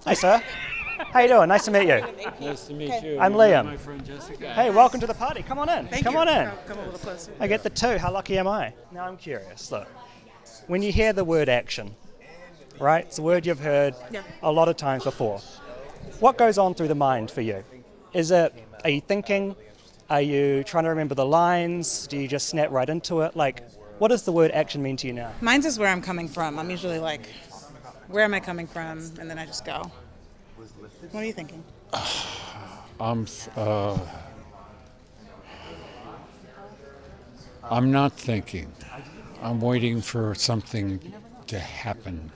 Hi, sir. How you doing? Nice to meet you. Nice to meet you. I'm You Liam. met my friend Jessica. Hey, welcome to the party. Come on in. Come on in. Come a little closer. I get the two. How lucky am I? Now I'm curious. Look, when you hear the word action, right? It's a word you've heard a lot of times before. What goes on through the mind for you? Are you thinking? Are you trying to remember the lines? Do you just snap right into it? Like, what does the word action mean to you now? Mine's is where I'm coming from. I'm usually like, where am I coming from? And then I just go. What are you thinking? I'm not thinking. I'm waiting for something to happen.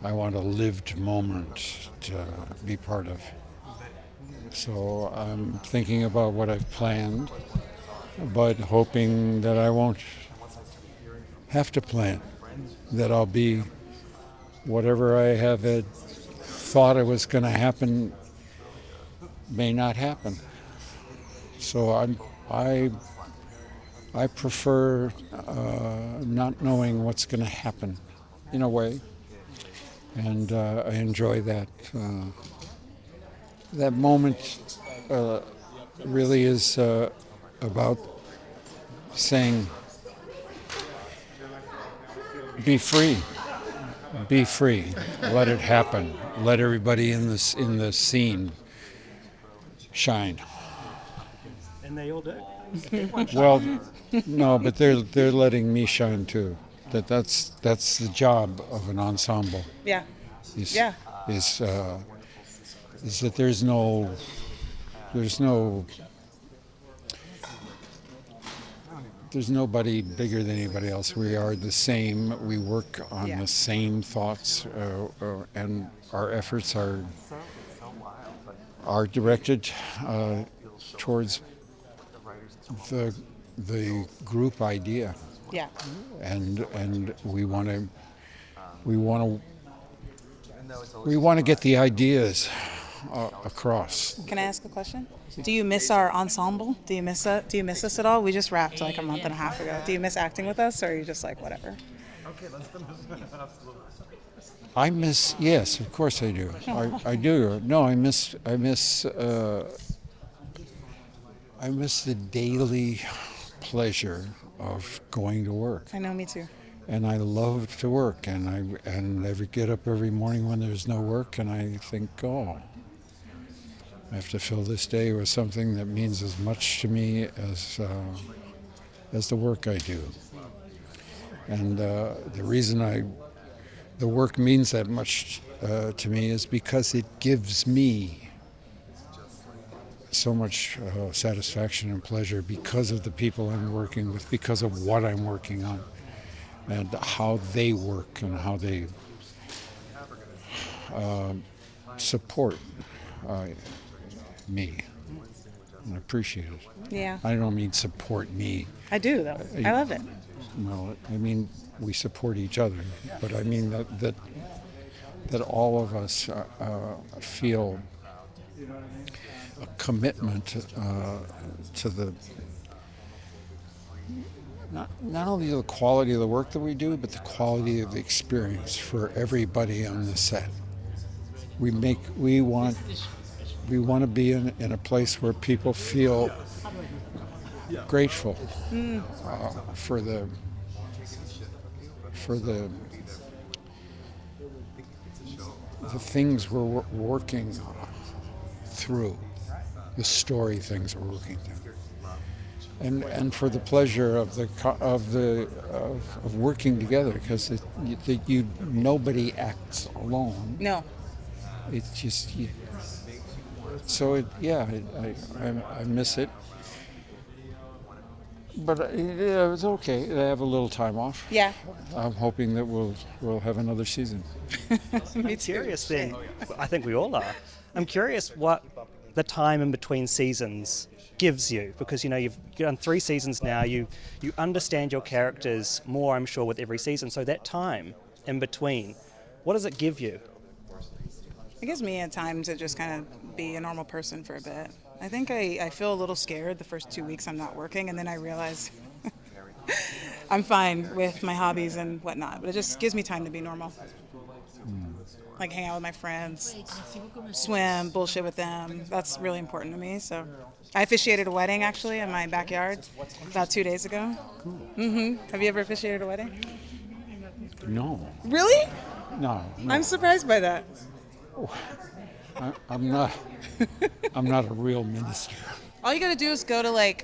I want a lived moment to be part of. So I'm thinking about what I've planned, but hoping that I won't have to plan, that I'll be whatever I have thought it was going to happen may not happen. So I prefer not knowing what's going to happen, in a way, and I enjoy that. That moment really is about saying, "Be free, be free. Let it happen. Let everybody in the scene shine." And they all do. Well, no, but they're letting me shine too. That's the job of an ensemble. Yeah. Is, Yeah. Is that there's nobody bigger than anybody else. We are the same. We work on the same thoughts, and our efforts are directed towards the group idea. Yeah. And we want to get the ideas across. Can I ask a question? Do you miss our ensemble? Do you miss us at all? We just wrapped like a month and a half ago. Do you miss acting with us, or are you just like whatever? I miss, yes, of course I do. I do. No, I miss the daily pleasure of going to work. I know, me too. And I love to work, and I get up every morning when there's no work, and I think, oh, I have to fill this day with something that means as much to me as the work I do. And the reason the work means that much to me is because it gives me so much satisfaction and pleasure because of the people I'm working with, because of what I'm working on, and how they work and how they support me. And I appreciate it. Yeah. I don't mean support me. I do, though. I love it. No, I mean we support each other, but I mean that all of us feel a commitment to the not only the quality of the work that we do, but the quality of the experience for everybody on the set. We want to be in a place where people feel grateful for the things we're working through, the story things we're working through, and for the pleasure of working together, because nobody acts alone. No. It's just I miss it. But it's okay. I have a little time off. Yeah. I'm hoping that we'll have another season. Me I'm curious then. I think we all are. I'm curious what the time in between seasons gives you, because you've done 3 seasons now. You understand your characters more, I'm sure, with every season. So that time in between, what does it give you? It gives me a time to just kind of be a normal person for a bit. I think I feel a little scared the first 2 weeks I'm not working, and then I realize I'm fine with my hobbies and whatnot, but it just gives me time to be normal. like hang out with my friends, swim, bullshit with them. That's really important to me. So I officiated a wedding actually in my backyard about 2 days ago. Have you ever officiated a wedding? No, Really? no. I'm surprised by that. I'm not. I'm not a real minister. All you gotta do is go to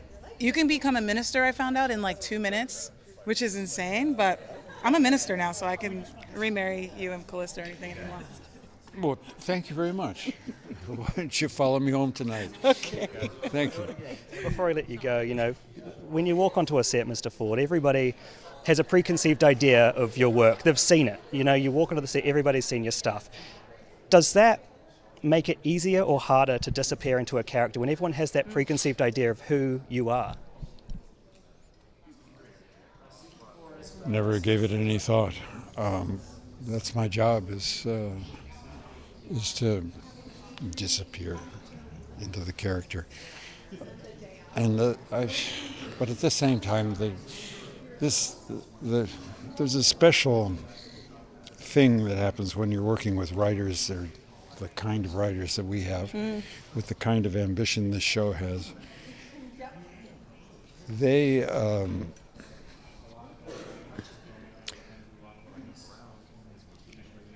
you can become a minister, I found out, in 2 minutes, which is insane, but I'm a minister now, so I can remarry you and Callista or anything anymore. Well, thank you very much. Why don't you follow me home tonight? Okay. Thank you. Before I let you go, when you walk onto a set, Mr. Ford, everybody has a preconceived idea of your work. They've seen it. You walk onto the set, everybody's seen your stuff. Does that make it easier or harder to disappear into a character when everyone has that preconceived idea of who you are? Never gave it any thought. That's my job is to disappear into the character. And but at the same time, there's a special thing that happens when you're working with writers. They're the kind of writers that we have, with the kind of ambition this show has. They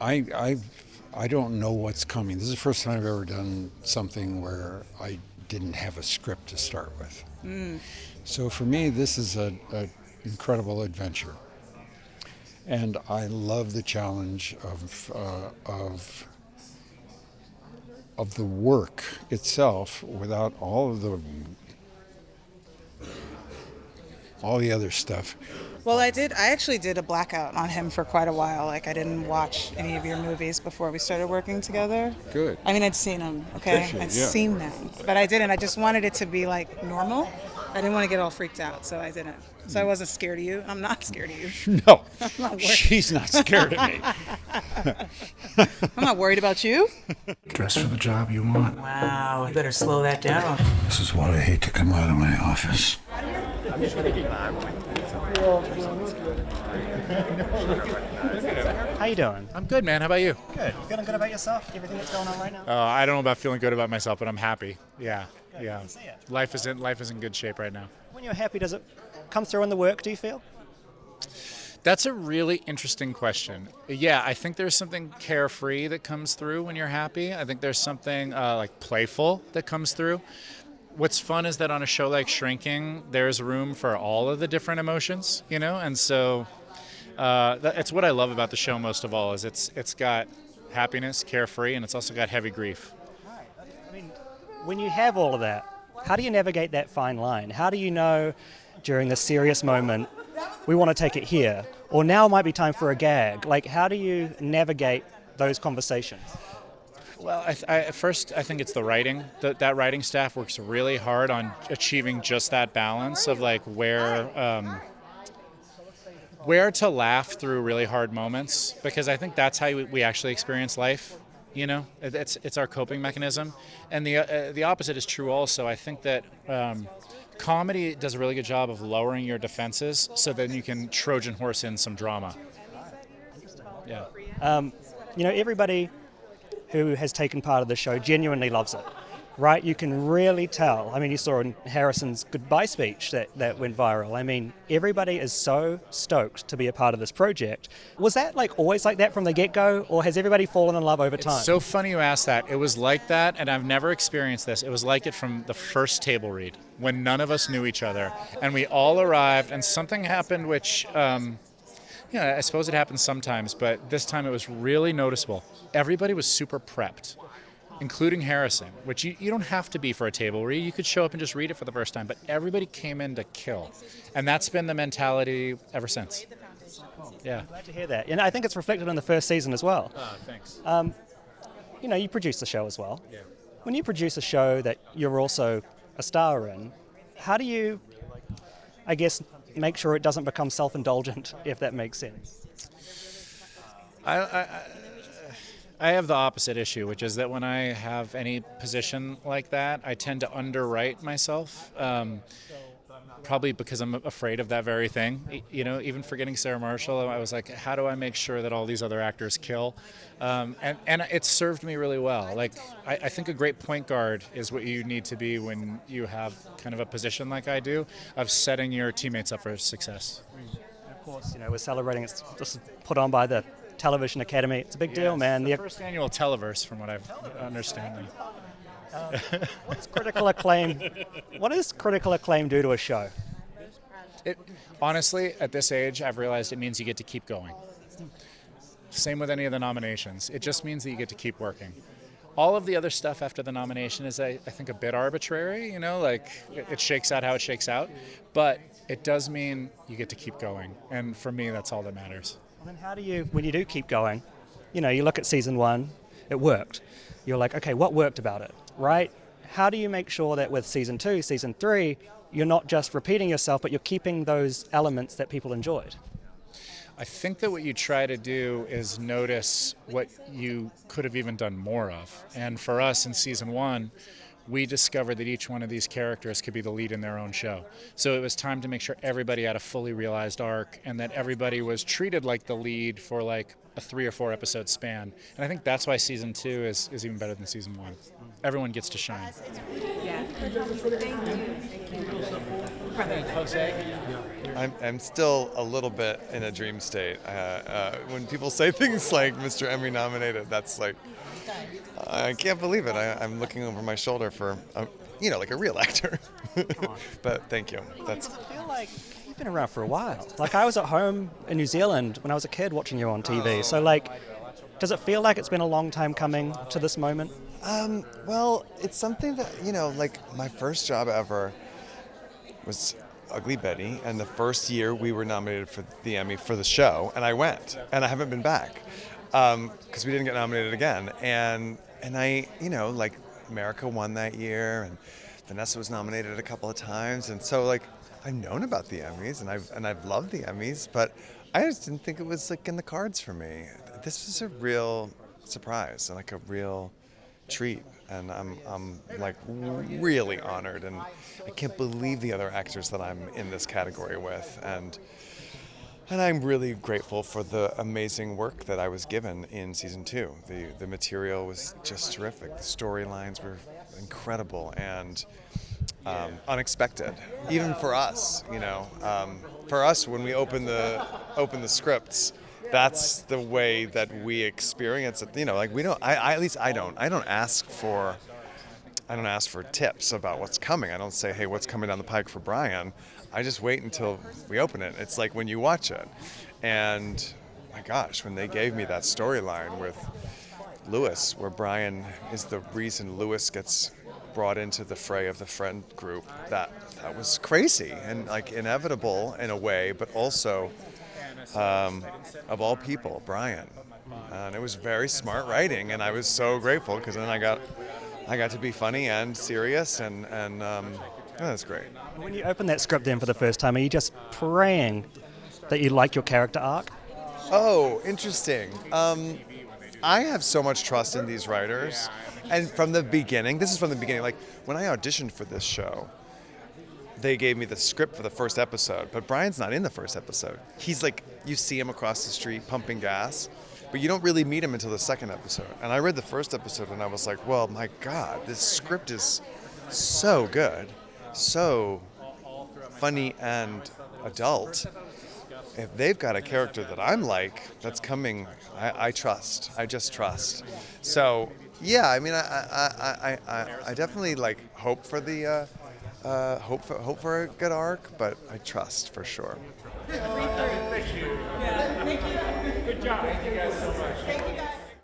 I don't know what's coming. This is the first time I've ever done something where I didn't have a script to start with. So for me, this is an incredible adventure, and I love the challenge of the work itself without all the other stuff. Well, I actually did a blackout on him for quite a while. I didn't watch any of your movies before we started working together. Good. I mean, I'd seen them, okay? I'd seen them, but I didn't. I just wanted it to be normal. I didn't want to get all freaked out, so I didn't. So I wasn't scared of you. I'm not scared of you. No, I'm not worried. she's not scared of me. I'm not worried about you. Dress for the job you want. Wow, you better slow that down. This is what I hate to come out of my office. How you doing? I'm good, man. How about you? Good. You feeling good about yourself? Everything that's going on right now? I don't know about feeling good about myself, but I'm happy. Yeah, yeah. I can see it. Life is in good shape right now. When you're happy, does it come through in the work, do you feel? That's a really interesting question. Yeah, I think there's something carefree that comes through when you're happy. I think there's something playful that comes through. What's fun is that on a show like Shrinking, there's room for all of the different emotions, and so it's what I love about the show most of all is it's got happiness, carefree, and it's also got heavy grief. Right. I mean, when you have all of that, how do you navigate that fine line? How do you know during the serious moment, we want to take it here, or now might be time for a gag? How do you navigate those conversations? Well, first, I think it's the writing. That writing staff works really hard on achieving just that balance of where to laugh through really hard moments, because I think that's how we actually experience life. It's our coping mechanism, and the opposite is true also. I think that comedy does a really good job of lowering your defenses, so then you can Trojan horse in some drama. Yeah. Everybody who has taken part of the show genuinely loves it, right? You can really tell. I mean, you saw in Harrison's goodbye speech that went viral. I mean, everybody is so stoked to be a part of this project. Was that always like that from the get-go, or has everybody fallen in love over time? It's so funny you asked that. It was like that, and I've never experienced this. It was like it from the first table read, when none of us knew each other, and we all arrived, and something happened which... I suppose it happens sometimes, but this time it was really noticeable. Everybody was super prepped, including Harrison, which you don't have to be for a table read. You could show up and just read it for the first time, but everybody came in to kill. And that's been the mentality ever since. Yeah. Glad to hear that. And I think it's reflected in the first season as well. Thanks. You produce the show as well. Yeah. When you produce a show that you're also a star in, how do you, I guess, make sure it doesn't become self-indulgent, if that makes sense? I have the opposite issue, which is that when I have any position like that, I tend to underwrite myself. probably because I'm afraid of that very thing. Even for getting Sarah Marshall, I was like, how do I make sure that all these other actors kill? And it served me really well. Like, I think a great point guard is what you need to be when you have kind of a position like I do, of setting your teammates up for success. Of course, we're celebrating. It's just put on by the Television Academy. It's a big deal, man. The first annual Televerse, from what I understand. What's critical acclaim? What does critical acclaim do to a show? Honestly, at this age, I've realized it means you get to keep going. Same with any of the nominations. It just means that you get to keep working. All of the other stuff after the nomination is, I think, a bit arbitrary. Like it shakes out how it shakes out, but it does mean you get to keep going. And for me, that's all that matters. Well, then how do you, when you do keep going, you look at season 1, it worked. You're like, okay, what worked about it, right? How do you make sure that with season 2, season 3, you're not just repeating yourself, but you're keeping those elements that people enjoyed? I think that what you try to do is notice what you could have even done more of. And for us in season 1, we discovered that each one of these characters could be the lead in their own show. So it was time to make sure everybody had a fully realized arc and that everybody was treated like the lead for like a 3 or 4 episode span. And I think that's why season 2 is even better than season 1. Everyone gets to shine. Yeah. I'm still a little bit in a dream state. When people say things like Mr. Emmy-nominated, that's like, I can't believe it. I'm looking over my shoulder for, like a real actor. But thank you. I feel like you've been around for a while. Like, I was at home in New Zealand when I was a kid watching you on TV. So, like, does it feel like it's been a long time coming to this moment? Well, it's something that, like my first job ever was Ugly Betty, and the first year we were nominated for the Emmy for the show, and I went, and I haven't been back because we didn't get nominated again. And I, like America won that year, and Vanessa was nominated a couple of times, and so like I've known about the Emmys, and I've loved the Emmys, but I just didn't think it was like in the cards for me. This was a real surprise and like a real treat, and I'm like really honored, and I can't believe the other actors that I'm in this category with, and I'm really grateful for the amazing work that I was given in season 2. The material was just terrific. The storylines were incredible and unexpected, even for us. For us, when we open the scripts, that's the way that we experience it. Like we don't. I at least I don't. I don't ask for tips about what's coming. I don't say, hey, what's coming down the pike for Brian? I just wait until we open it. It's like when you watch it. And my gosh, when they gave me that storyline with Lewis, where Brian is the reason Lewis gets brought into the fray of the friend group, that was crazy and like inevitable in a way, but also of all people, Brian. And it was very smart writing, and I was so grateful because then I got to be funny and serious, and that's great. When you open that script then for the first time, are you just praying that you like your character arc? Oh, interesting. I have so much trust in these writers, and from the beginning, like when I auditioned for this show, they gave me the script for the first episode, but Brian's not in the first episode. He's like, you see him across the street pumping gas, but you don't really meet him until the second episode. And I read the first episode and I was like, well, my God, this script is so good, so funny and adult. If they've got a character that I'm like, that's coming, I trust. I just trust. So, yeah, I mean, I definitely like hope for the hope for a good arc, but I trust for sure. Thank you. Yeah, thank you. Good job. Thank you guys so much.